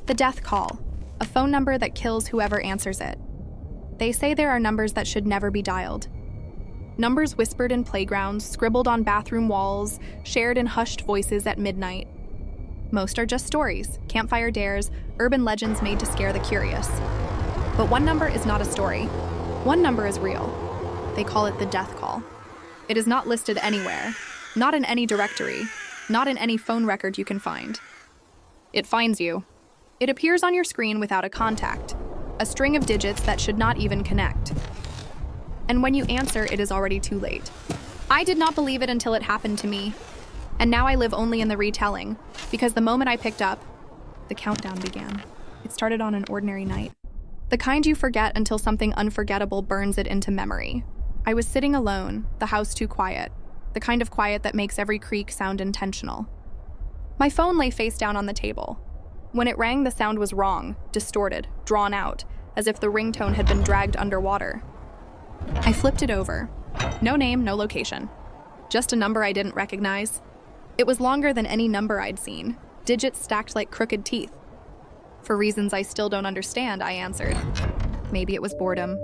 The death call, a phone number that kills whoever answers it. They say there are numbers that should never be dialed. Numbers whispered in playgrounds, scribbled on bathroom walls, shared in hushed voices at midnight. Most are just stories, campfire dares, urban legends made to scare the curious. But one number is not a story. One number is real. They call it the death call. It is not listed anywhere, not in any directory, not in any phone record you can find. It finds you. It appears on your screen without a contact, a string of digits that should not even connect. And when you answer, it is already too late. I did not believe it until it happened to me. And now I live only in the retelling, because the moment I picked up, the countdown began. It started on an ordinary night. The kind you forget until something unforgettable burns it into memory. I was sitting alone, the house too quiet, the kind of quiet that makes every creak sound intentional. My phone lay face down on the table. When it rang, the sound was wrong, distorted, drawn out, as if the ringtone had been dragged underwater. I flipped it over. No name, no location. Just a number I didn't recognize. It was longer than any number I'd seen, digits stacked like crooked teeth. For reasons I still don't understand, I answered. Maybe it was boredom.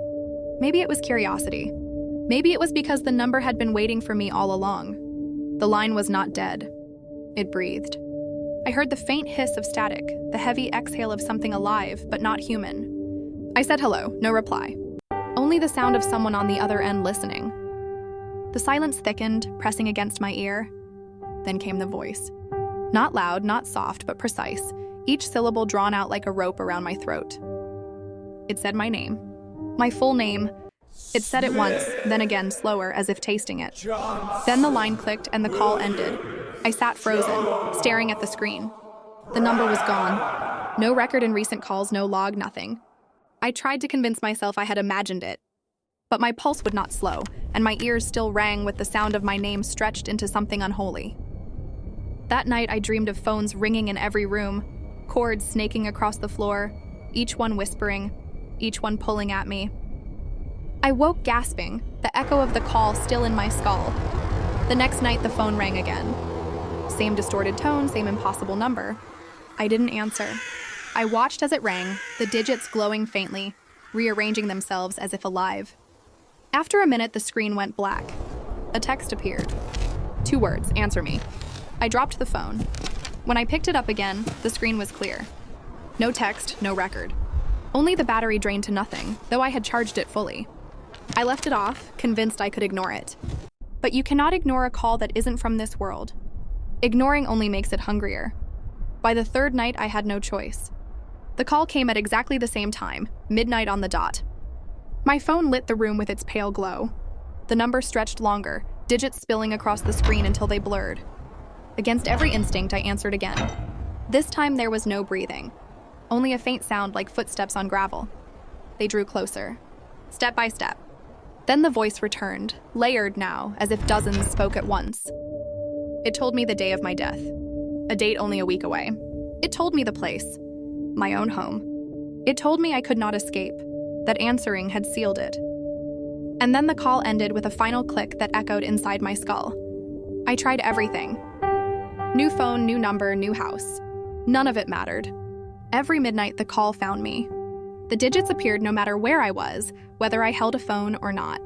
Maybe it was curiosity. Maybe it was because the number had been waiting for me all along. The line was not dead. It breathed. I heard the faint hiss of static, the heavy exhale of something alive, but not human. I said hello, no reply. Only the sound of someone on the other end listening. The silence thickened, pressing against my ear. Then came the voice. Not loud, not soft, but precise, each syllable drawn out like a rope around my throat. It said my name. My full name. It said it once, then again slower, as if tasting it. Then the line clicked and the call ended. I sat frozen, staring at the screen. The number was gone. No record in recent calls, no log, nothing. I tried to convince myself I had imagined it. But my pulse would not slow, and my ears still rang with the sound of my name stretched into something unholy. That night, I dreamed of phones ringing in every room, cords snaking across the floor, each one whispering, each one pulling at me. I woke gasping, the echo of the call still in my skull. The next night, the phone rang again. Same distorted tone, same impossible number. I didn't answer. I watched as it rang, the digits glowing faintly, rearranging themselves as if alive. After a minute, the screen went black. A text appeared. 2 words, answer me. I dropped the phone. When I picked it up again, the screen was clear. No text, no record. Only the battery drained to nothing, though I had charged it fully. I left it off, convinced I could ignore it. But you cannot ignore a call that isn't from this world. Ignoring only makes it hungrier. By the 3rd night, I had no choice. The call came at exactly the same time, midnight on the dot. My phone lit the room with its pale glow. The number stretched longer, digits spilling across the screen until they blurred. Against every instinct, I answered again. This time there was no breathing, only a faint sound like footsteps on gravel. They drew closer, step by step. Then the voice returned, layered now, as if dozens spoke at once. It told me the day of my death, a date only a week away. It told me the place, my own home. It told me I could not escape, that answering had sealed it. And then the call ended with a final click that echoed inside my skull. I tried everything. New phone, new number, new house. None of it mattered. Every midnight, the call found me. The digits appeared no matter where I was, whether I held a phone or not.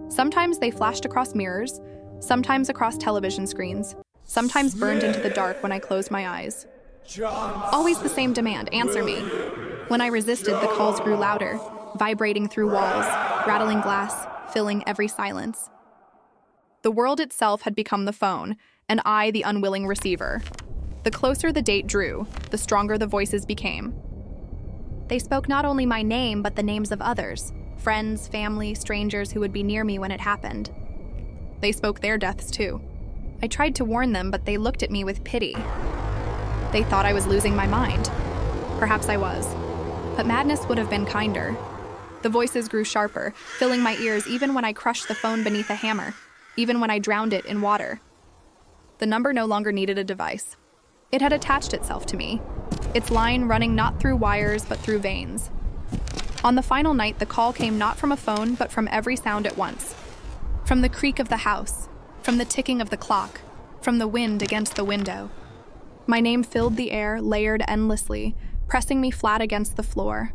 Sometimes they flashed across mirrors, sometimes across television screens, sometimes burned into the dark when I closed my eyes. Always the same demand, answer me. When I resisted, the calls grew louder, vibrating through walls, rattling glass, filling every silence. The world itself had become the phone, and I the unwilling receiver. The closer the date drew, the stronger the voices became. They spoke not only my name, but the names of others, friends, family, strangers who would be near me when it happened. They spoke their deaths too. I tried to warn them, but they looked at me with pity. They thought I was losing my mind. Perhaps I was. But madness would have been kinder. The voices grew sharper, filling my ears even when I crushed the phone beneath a hammer, even when I drowned it in water. The number no longer needed a device. It had attached itself to me, its line running not through wires but through veins. On the final night, the call came not from a phone but from every sound at once. From the creak of the house, from the ticking of the clock, from the wind against the window. My name filled the air, layered endlessly, pressing me flat against the floor.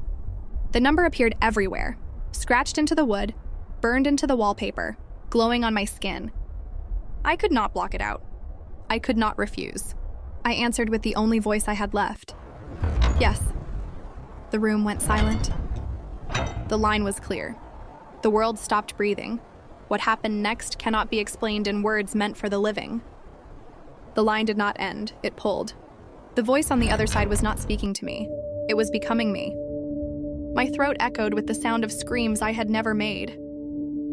The number appeared everywhere, scratched into the wood, burned into the wallpaper, glowing on my skin. I could not block it out. I could not refuse. I answered with the only voice I had left. Yes. The room went silent. The line was clear. The world stopped breathing. What happened next cannot be explained in words meant for the living. The line did not end, it pulled. The voice on the other side was not speaking to me. It was becoming me. My throat echoed with the sound of screams I had never made.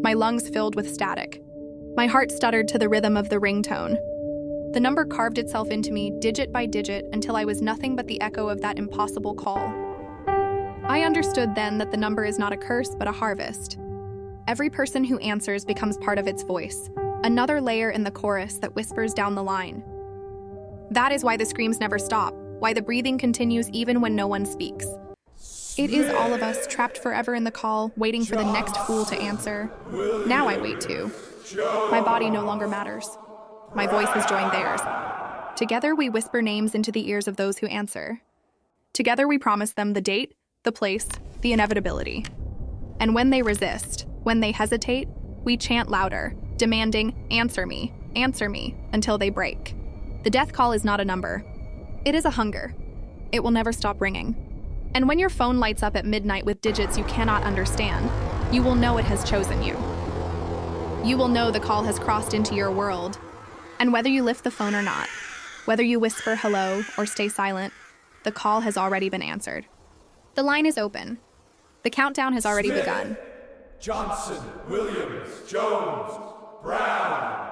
My lungs filled with static. My heart stuttered to the rhythm of the ringtone. The number carved itself into me, digit by digit, until I was nothing but the echo of that impossible call. I understood then that the number is not a curse, but a harvest. Every person who answers becomes part of its voice, another layer in the chorus that whispers down the line. That is why the screams never stop, why the breathing continues even when no one speaks. It is all of us trapped forever in the call, waiting for the next fool to answer. Now I wait too. My body no longer matters. My voice has joined theirs. Together we whisper names into the ears of those who answer. Together we promise them the date, the place, the inevitability. And when they resist, when they hesitate, we chant louder, demanding, answer me, until they break. The death call is not a number. It is a hunger. It will never stop ringing. And when your phone lights up at midnight with digits you cannot understand, you will know it has chosen you. You will know the call has crossed into your world. And whether you lift the phone or not, whether you whisper hello or stay silent, the call has already been answered. The line is open. The countdown has already begun. Johnson, Williams, Jones, Brown,